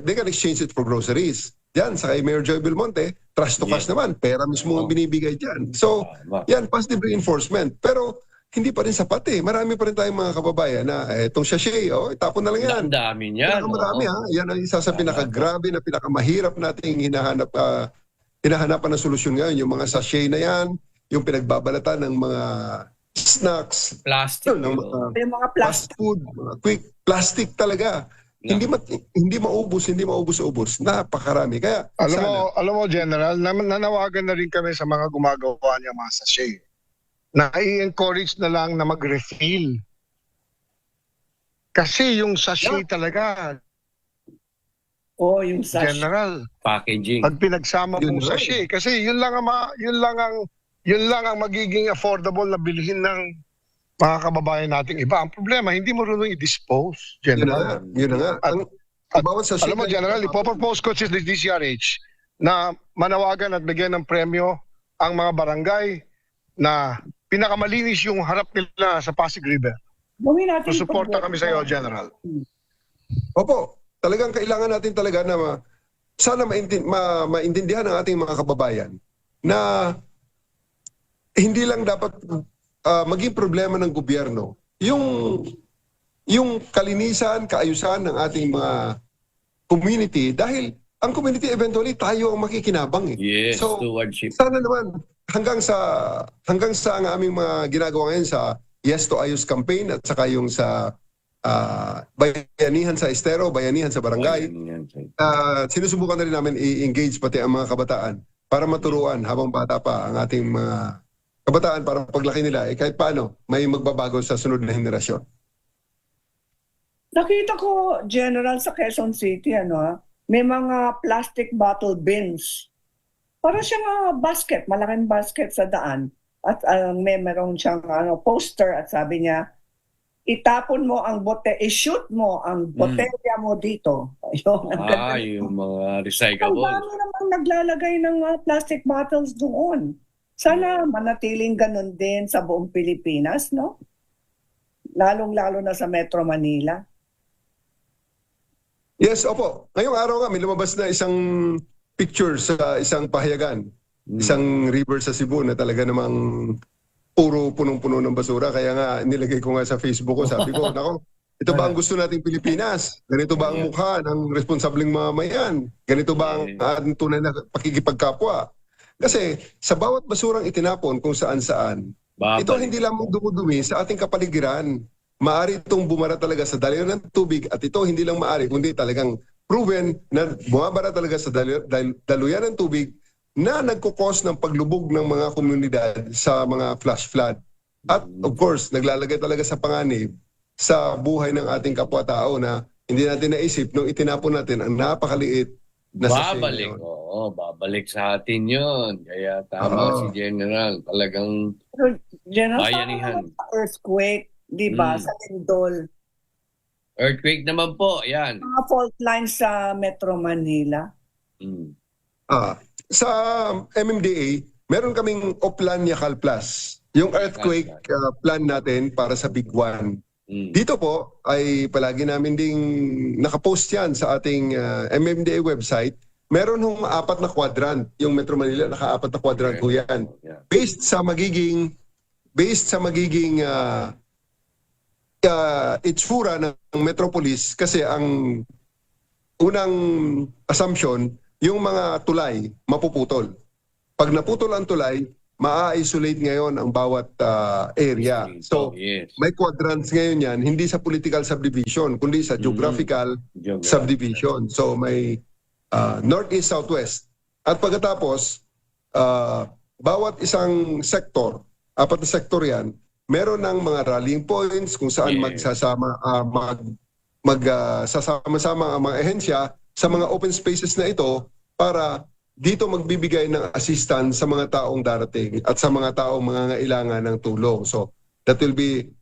they can exchange it for groceries. Diyan sa kay Mayor Joy Belmonte, trash to cash naman, pera mismo ang binibigay diyan. So, yan positive reinforcement. Pero hindi pa rin sapat Marami pa rin tayong mga kababayan na itong sachet, itapon na lang yan. Ang dami niyan. Marami Yan ang isa sa pinakagrabe na pinakamahirap nating hinahanapan na solusyon ngayon. Yung mga sachet na yan, yung pinagbabalatan ng mga snacks, plastic, yung mga fast food, mga quick plastic talaga. Hindi maubos. Napakarami. Kaya alam mo General, nanawagan na rin kami sa mga gumagawa niya mga sachet na i-encourage na lang na mag-refill. Kasi yung sachet talaga, Oh, yung sachet. General. Packaging. Pag pinagsama mo sachet, kasi yun lang ang magiging affordable na bilhin ng mga kababayan nating iba. Ang problema, hindi mo rin i-dispose, General. Yun na nga. Alam mo, General, ipopropose ko sa DCRH na manawagan at bigyan ng premyo ang mga barangay na pinakamalinis yung harap nila sa Pasig River. Gawin natin. Susuporta kami sa iyo, General. Opo, talagang kailangan natin talaga na sana maintindihan ng ating mga kababayan na hindi lang dapat maging problema ng gobyerno yung kalinisan, kaayusan ng ating mga community, dahil ang community eventually tayo ang makikinabang eh. Yes, so, stewardship. sana naman hanggang sa ang aming mga ginagawa ngayon sa Yes to Ayos campaign at saka yung sa bayanihan sa estero, bayanihan sa barangay, sinusubukan na rin namin i-engage pati ang mga kabataan para maturuan habang bata pa ang ating mga kabataan para paglaki nila kahit paano may magbabago sa sunod na henerasyon. Nakita ko, General, sa Quezon City, may mga plastic bottle bins. Para siyang basket, malaking basket sa daan. At meron siyang poster at sabi niya, itapon mo ang i-shoot mo ang botelya mo dito. Yung mga recyclable. Ang dami namang naglalagay ng plastic bottles doon. Sana manatiling ganun din sa buong Pilipinas, no? Lalong-lalo na sa Metro Manila. Yes, opo. Ngayong araw nga, may lumabas na isang picture sa isang pahayagan. Isang river sa Cebu na talaga namang puro punong-puno ng basura. Kaya nga, nilagay ko nga sa Facebook ko. Sabi ko, nako, ito ba ang gusto nating Pilipinas? Ganito ba ang mukha ng responsableng mamamayan? Ganito ba ang tunay na pakikipagkapwa? Kasi sa bawat basurang itinapon kung saan-saan, ito hindi lamang dumudumi sa ating kapaligiran. Maari itong bumara talaga sa daloy ng tubig at ito hindi lang maari, kundi talagang proven na bumabara talaga sa daluyan ng tubig na nagkukos ng paglubog ng mga komunidad sa mga flash flood. At of course, naglalagay talaga sa panganib sa buhay ng ating kapwa-tao na hindi natin naisip nung itinapon natin ang napakaliit na babalik. Oo, babalik sa atin yun. Kaya tama si General. Talagang bayanihan. Earthquake, di ba? Sa Lindol. Earthquake naman po, yan. Mga fault lines sa Metro Manila. Sa MMDA, meron kaming Oplan Yakal Plus. Yung earthquake plan natin para sa Big One. Dito po ay palagi namin ding nakapost yan sa ating MMDA website. Meron hong 4 na quadrant. Yung Metro Manila, naka-4 na quadrant po yan. Based sa magiging itsura ng Metropolis, kasi ang unang assumption, yung mga tulay mapuputol. Pag naputol ang tulay, maa-isolate ngayon ang bawat area. So, may quadrants ngayon yan, hindi sa political subdivision, kundi sa geographical subdivision. So, may northeast, southwest. At pagkatapos, bawat isang sektor, 4 na sektor yan, meron ng mga rallying points kung saan magsasama-sama ang mga ahensya sa mga open spaces na ito para dito magbibigay ng assistance sa mga taong darating at sa mga taong mangangailangan ng tulong. So, that will be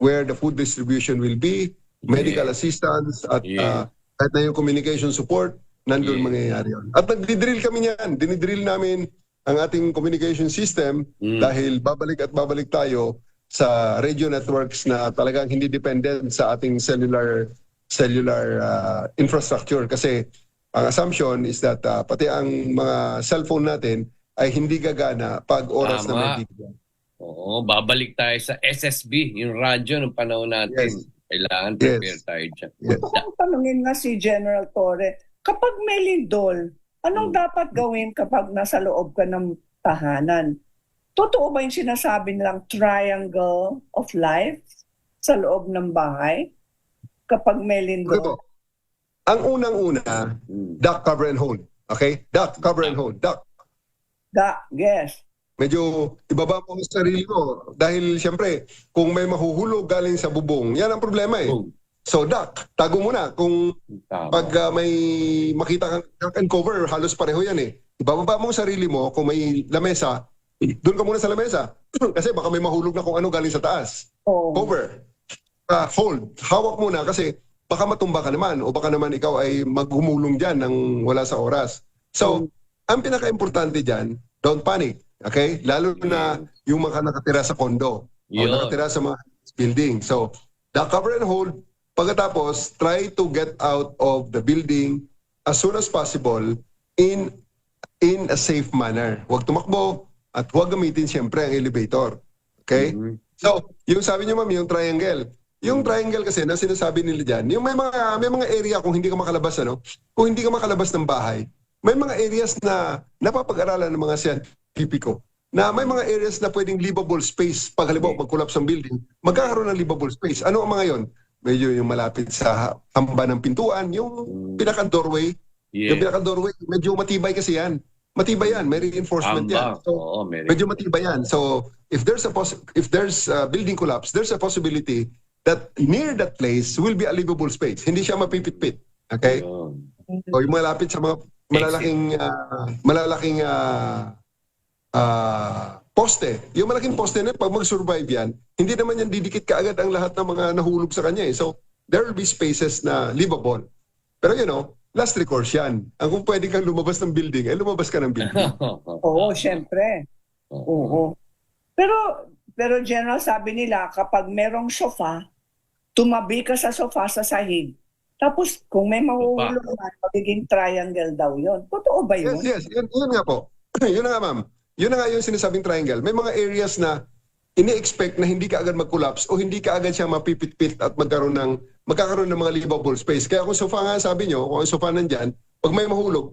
where the food distribution will be, medical assistance, at kahit na yung communication support, nandun mangyayari yun. At nagdidrill kami niyan. Dinidrill namin ang ating communication system dahil babalik at babalik tayo sa radio networks na talagang hindi dependent sa ating cellular infrastructure. Kasi ang assumption is that pati ang mga cellphone natin ay hindi gagana pag oras na may bigyan. Oo, babalik tayo sa SSB, yung radyo ng panahon natin. Kailangan prepare tayo dyan. Kung tanungin nga si General Torre, kapag may lindol, anong dapat gawin kapag nasa loob ka ng tahanan? Totoo ba yung sinasabi nilang triangle of life sa loob ng bahay kapag may lindol? Ang unang-una, duck, cover, and hold. Okay? Duck, cover, and hold. Duck. Yes. Medyo ibaba mo ang sarili mo. Dahil siyempre, kung may mahuhulog galing sa bubong, yan ang problema eh. So, duck, tago muna. Kung pag may makita kang duck and cover, halos pareho yan eh. Ibababa mo ang sarili mo, kung may lamesa, doon ka muna sa lamesa. Kasi baka may mahulog na kung ano galing sa taas. Cover. Hold. Hawak muna kasi baka matumba ka naman o baka naman ikaw ay maghumulong dyan ng wala sa oras. So, ang pinaka-importante dyan, don't panic. Okay? Lalo na yung mga nakatira sa kondo o nakatira sa mga building. So, duck, cover, and hold. Pagkatapos, try to get out of the building as soon as possible in a safe manner. Huwag tumakbo at huwag gamitin siyempre ang elevator. Okay? So, yung sabi niyo ma'am, yung triangle. Yung triangle kasi na sinasabi nila dyan, yung may mga area kung hindi ka makalabas, kung hindi ka makalabas ng bahay, may mga areas na napapag-aralan ng mga scientifico na may mga areas na pwedeng livable space. Pag halimbawa mag-collapse ang building, magkakaroon ng livable space. Ano ang mga yon? Medyo yung malapit sa hamba ng pintuan, yung pinaka-doorway. Yung pinaka-doorway, medyo matibay kasi yan. Matibay yan, may reinforcement yan. So, medyo matibay yan. So, if there's a building collapse, there's a possibility that near that place will be a livable space. Hindi siya mapipit-pit. Okay? So, yung malapit sa mga malalaking poste. Yung malaking poste na pag mag-survive yan, hindi naman yan didikit kaagad ang lahat ng mga nahulog sa kanya. So, there will be spaces na livable. Pero last recourse yan. Ang kung pwede kang lumabas ng building, ay lumabas ka ng building. Oo, syempre. Oo. Pero General, sabi nila, kapag merong sofa, tumabi ka sa sofa sa sahig. Tapos, kung may mahuhulog na, magiging triangle daw yun. Totoo ba yun? Yes. Yun nga po. Yun na nga, ma'am. Yun na nga yung sinasabing triangle. May mga areas na ini-expect na hindi ka agad mag-collapse o hindi ka agad siya mapipit-pit at magkakaroon ng mga livable space. Kaya kung sofa nga sabi nyo, kung ang sofa nandyan, pag may mahulog,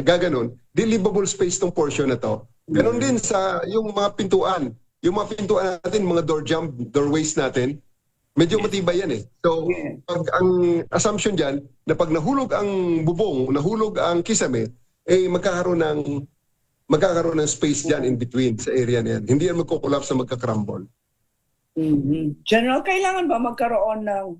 gaganon, di livable space tong portion na to. Ganon din sa yung mga pintuan. Yung mga pintuan natin, mga doorways natin, medyo matibay yan eh. So, pag ang assumption dyan, na pag nahulog ang bubong, nahulog ang kisame, magkakaroon ng space dyan in between sa area na yan. Hindi yan magkukulapse na magkakrumble. General, kailangan ba magkaroon ng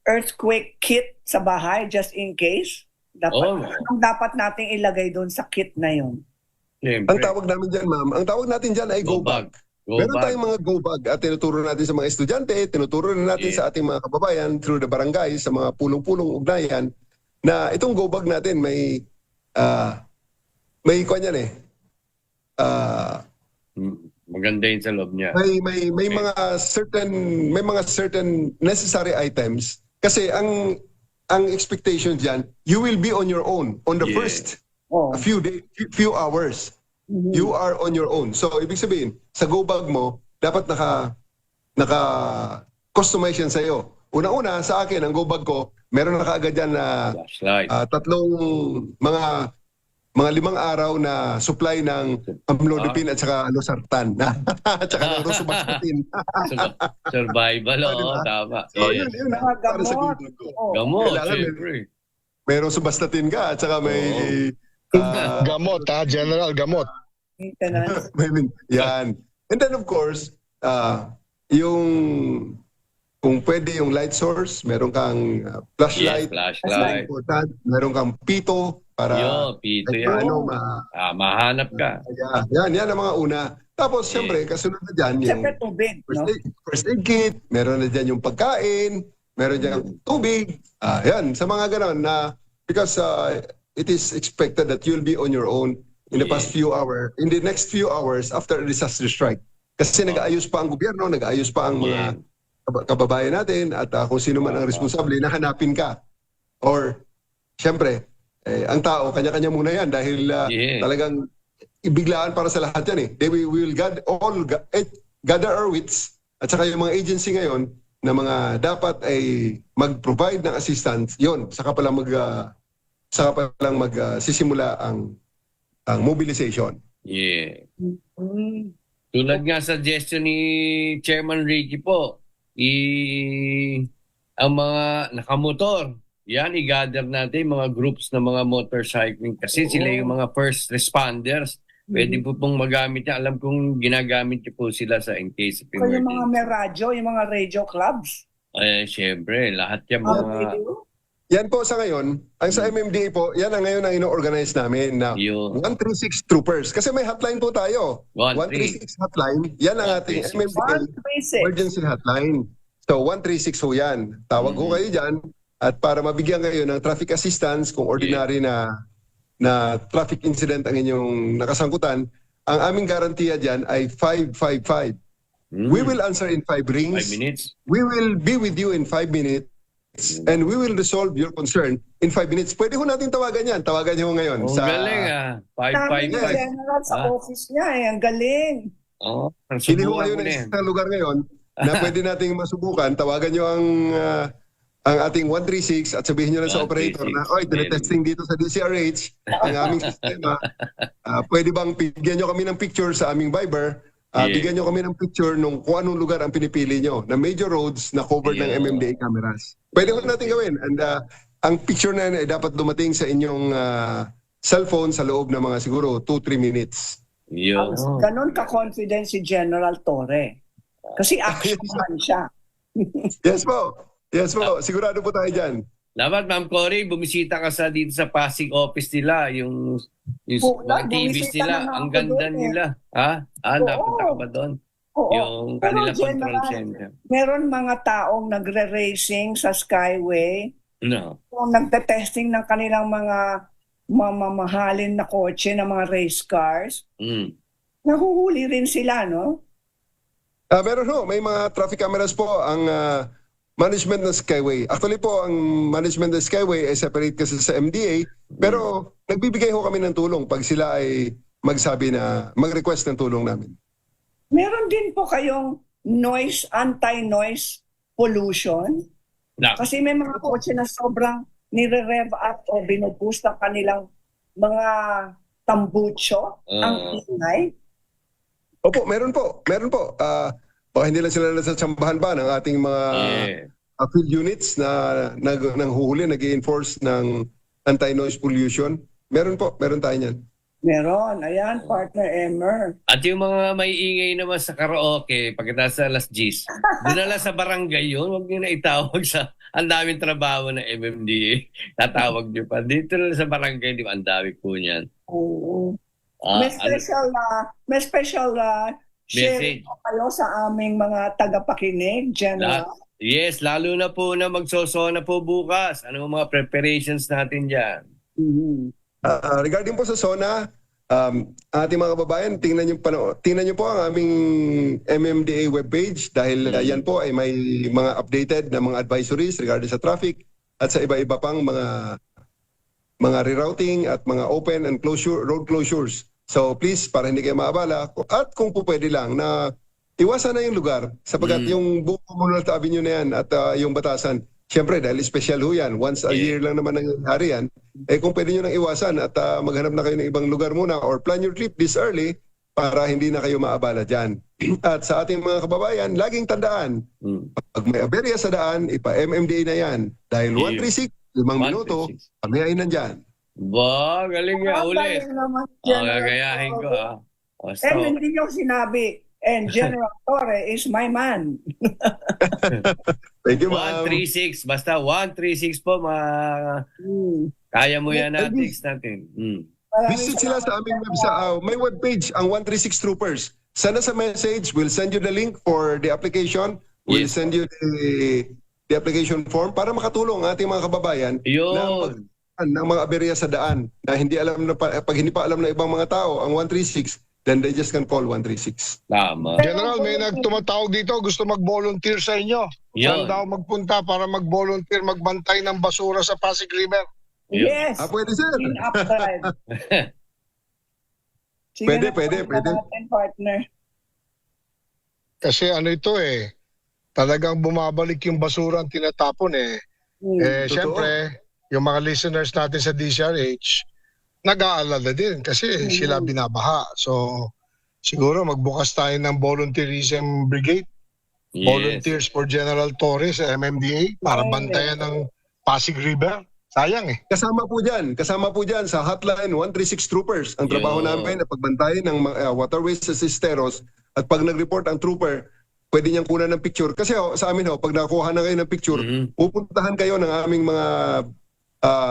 earthquake kit sa bahay just in case? Anong dapat nating ilagay doon sa kit na yun? Ang tawag namin dyan, ma'am, ang tawag natin dyan ay go bag. Meron tayong mga go bag at tinuturo natin sa mga estudyante, tinuturo na natin sa ating mga kababayan through the barangay, sa mga pulong-pulong ugnayan, na itong go bag natin may kanyan eh. Maganda yun sa loob niya. May mga certain necessary items kasi ang expectation diyan, you will be on your own on the first few hours. You are on your own. So ibig sabihin, sa go bag mo dapat naka-customize yan sa iyo. Una-una sa akin ang go bag ko, meron na kaagad yan na tatlong mga 5 araw na supply ng amlodipine at saka losartan. At saka ng rosuvastatin. Survival, tama. So, yun para sa go bag ko. Gamot, siyempre. May rosuvastatin ka at saka may gamot, General, gamot. Yan. And then of course, kung pwede yung light source, meron kang flashlight. Meron kang pito para mahanap ka. Yan ang mga una. Tapos siyempre, kasunod na dyan yung first aid kit, meron na dyan yung pagkain, meron dyan yung tubig. Yan, sa mga ganon na because it is expected that you'll be on your own in the next few hours after a disaster strike. Kasi nag-aayos pa ang gobyerno, nag-aayos pa ang mga kababayan natin at kung sino man ang responsable, nahanapin ka. Or, siyempre, ang tao, kanya-kanya muna yan dahil talagang ibiglaan para sa lahat yan eh. We will gather our wits at saka yung mga agency ngayon na mga dapat ay mag-provide ng assistance, yun, saka palang magsisimula ang mobilization. Tulad nga suggestion ni Chairman Ricky po, ang mga nakamotor, yan, i-gather natin mga groups na mga motorcycling kasi sila yung mga first responders. Pwede po pong magamit niya. Alam kong ginagamit niyo po sila sa in case of emergency. Yung mga may radyo, yung mga radio clubs. Siyempre, lahat yung mga... Yan po sa ngayon, ang sa MMDA po, yan ang ngayon ang ino-organize namin na 136 troopers. Kasi may hotline po tayo. 136 hotline, yan ang ating MMDA emergency hotline. So 136 ho yan. Tawag ho kayo dyan at para mabigyan kayo ng traffic assistance kung ordinary na traffic incident ang inyong nakasangkutan, ang aming garantiya dyan ay 555. We will answer in 5 rings. 5 minutes. We will be with you in 5 minutes. And we will resolve your concern in 5 minutes. Pwede ho natin tawagan yan. Tawagan niyo ngayon. Galing 555. General sa office niya Ang galing. Hindi ho kayo na isang lugar ngayon na pwede nating masubukan. Tawagan niyo ang ating 136 at sabihin niyo lang sa operator na, oy, tinetesting dito sa DCRH ang aming sistema. Pwede bang bigyan niyo kami ng picture sa aming Viber? Bigyan nyo kami ng picture nung kung anong lugar ang pinipili nyo na major roads na covered ng MMDA cameras. Pwede ko natin gawin. And ang picture na yan ay dapat dumating sa inyong cellphone sa loob ng mga siguro 2-3 minutes. Ganon ka-confident si General Torre. Kasi action man siya. Yes po. Yes po. Sigurado po tayo dyan. Dapat, Ma'am Cory, bumisita ka dito sa Pasig office nila, yung TVs nila, ang ganda nila. Napunta ka ba doon? Yung kanila control center. Meron mga taong nagre-racing sa Skyway. Kung nagte-testing ng kanilang mga mamahalin na kotse, ng mga race cars. Nahuhuli rin sila, no? Meron ho. May mga traffic cameras po ang... management ng Skyway. Actually po, ang management ng Skyway ay separate kasi sa MDA, pero nagbibigay ho kami ng tulong pag sila ay mag-request ng tulong namin. Meron din po kayong anti-noise pollution? Kasi may mga kotse na sobrang nire-rev up o binuboost ang kanilang mga tambucho, ang ingay. Opo, meron po. Baka hindi lang sila nasatsambahan ba ng ating mga field units na nanghuhuli, nag-i-enforce ng anti-noise pollution. Meron tayo niyan. Meron. Ayan, partner Emmer. At yung mga may ingay naman sa karaoke, pagkatapos sa alas 10, dinala sa barangay yun, huwag nyo na itawag sa ang daming trabaho ng MMDA. Tatawag nyo pa. Dito lang sa barangay, di ba? Ang dami po niyan. Oo. May special sharing po kayo sa aming mga tagapakinig, General. Yes, lalo na po na magsosona po bukas. Ano mga preparations natin dyan? Regarding po sa SONA, ating mga kababayan, tingnan nyo po ang aming MMDA webpage dahil yan po ay may mga updated na mga advisories regarding sa traffic at sa iba-iba pang mga rerouting at mga open and road closures. So please, para hindi kayo maabala, at kung po pwede lang na iwasan na yung lugar sapagkat yung buong Commonwealth Avenue na yan at yung Batasan, siyempre dahil special ho yan, once a year lang naman nangyari yan, kung pwede nyo nang iwasan at maghanap na kayo ng ibang lugar muna or plan your trip this early para hindi na kayo maabala dyan. At sa ating mga kababayan, laging tandaan, pag may aberya sa daan, ipa-MMDA na yan. Dahil 136, 5 minuto, kami ay nandyan. Ba, galing nga uli. Gagayahin ko Hindi nyo sinabi, and General Torre is my man. Thank you, ma'am. 136, basta 136 po, kaya mo yan natin. Visit sila sa aming website. May webpage, ang 136 Troopers. Send us a message. We'll send you the link for the application. We'll send you the application form para makatulong ang ating mga kababayan ng mga aberya sa daan na hindi alam na pag hindi pa alam ng ibang mga tao ang 136, then they just can call 136. Tama. General, may nagtumatawag dito, gusto mag-volunteer sa inyo. Saan daw magpunta para mag-volunteer, magbantay ng basura sa Pasig River? Yes. Pwede sir. Pwede. Partner. Kasi ano ito talagang bumabalik yung basura ang tinatapon syempre, yung mga listeners natin sa DCRH, nag-aalala din kasi sila binabaha. So, siguro magbukas tayo ng volunteerism brigade. Volunteers for General Torre sa MMDA para bantayan ng Pasig River. Sayang Kasama po dyan sa hotline 136 Troopers. Ang trabaho namin na pagbantayan ng waterways sa Sisteros at pag nag-report ang trooper, pwede niyang kunan ng picture. Kasi sa amin pag nakuha na kayo ng picture, pupuntahan kayo ng aming mga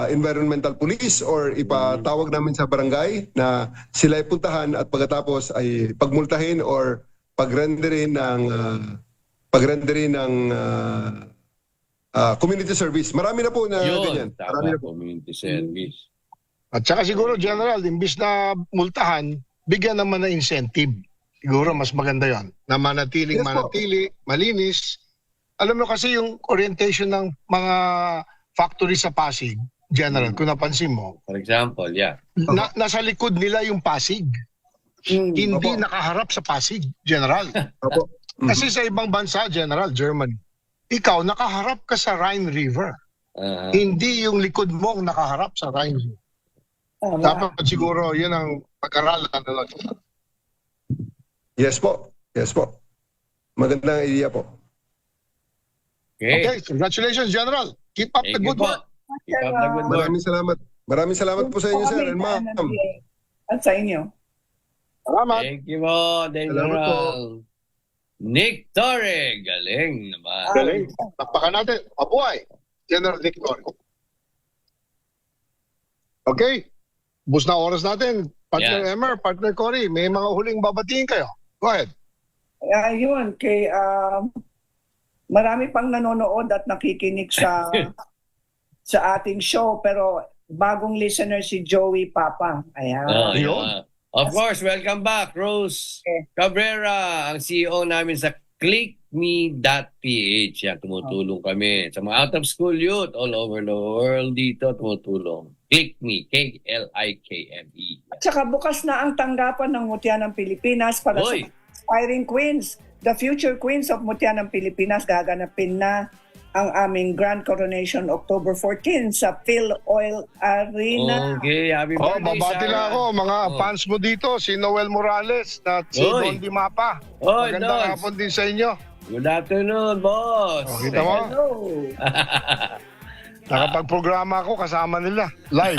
environmental police or ipatawag namin sa barangay na sila ay puntahan at pagkatapos ay pagmultahin or pagrenderin ng community service. Marami na po na ganyan. Marami na po. Community service. At saka siguro, General, imbis na multahan, bigyan naman ng incentive. Siguro mas maganda yon na manatili, malinis. Alam mo kasi yung orientation ng mga factory sa Pasig, General, kung napansin mo. For example, Nasa likod nila yung Pasig. Hindi nakaharap sa Pasig, General. Kasi sa ibang bansa, General, Germany, ikaw nakaharap ka sa Rhine River. Hindi yung likod mo nakaharap sa Rhine River. Dapat siguro yun ang pag-aralan na. Yes po. Magandang idea po. Okay, congratulations, General. Keep up the good work. Maraming salamat. Maraming salamat po sa inyo, sir and ma'am. At sa inyo. Salamat. Thank you po, General. Nick Torre, galing naman. Galing. Takpakan natin. Mabuhay, General Nick Torre. Okay. Bus na oras natin. Partner Emer, Partner Cory, may mga huling babatiin kayo. Go ahead. Yun, marami pang nanonood at nakikinig sa ating show, pero bagong listener si Joey Papang. Ayan. Of course, welcome back, Rose Cabrera, ang CEO namin sa clickme.ph. Yan, tumutulong kami. Sa mga out-of-school youth all over the world dito, tumutulong. ClickMe, K-L-I-K-M-E. At saka bukas na ang tanggapan ng Mutya ng Pilipinas para sa aspiring queens. The future queens of Mutya ng Pilipinas, gaganapin na ang aming Grand Coronation October 14 sa Phil Oil Arena. Okay, happy birthday, babati na ako, mga fans mo dito, si Noel Morales at si Don Di Mapa. Magandang hapon din sa inyo. Good afternoon, boss. Kita mo? Hello. Nakapag-programa ako kasama nila, live.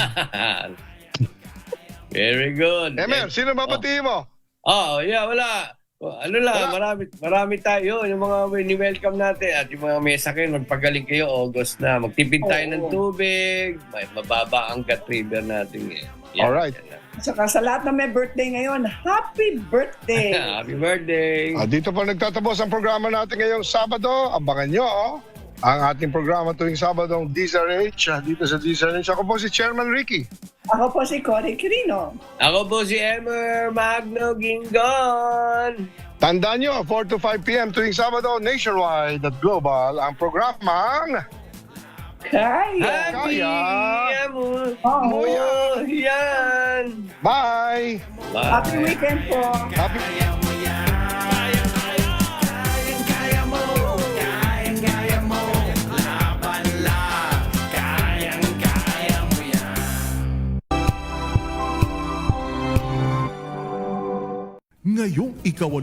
Very good. Emer, sino babatiin mo? Wala. Ano lang, marami tayo. Yung mga ni-welcome natin at yung mga mesa kayo, magpagaling kayo, August na. Magtipid tayo ng tubig. May mababa ang gut river natin. Alright. Saka sa lahat na may birthday ngayon, happy birthday! Happy birthday! Dito pa nagtatapos ang programa natin ngayong Sabado. Abangan nyo ang ating programa tuwing Sabado ng DZRH. Dito sa DZRH, ako po si Chairman Ricky. Ako po si Cory Quirino. Ako po si Emer Magno Gingon. Tandaan nyo, 4 to 5 p.m. tuwing Sabado, nationwide at global, ang programang Kaya mo yan. Bye! Happy weekend po! Happy Ngayong ikaw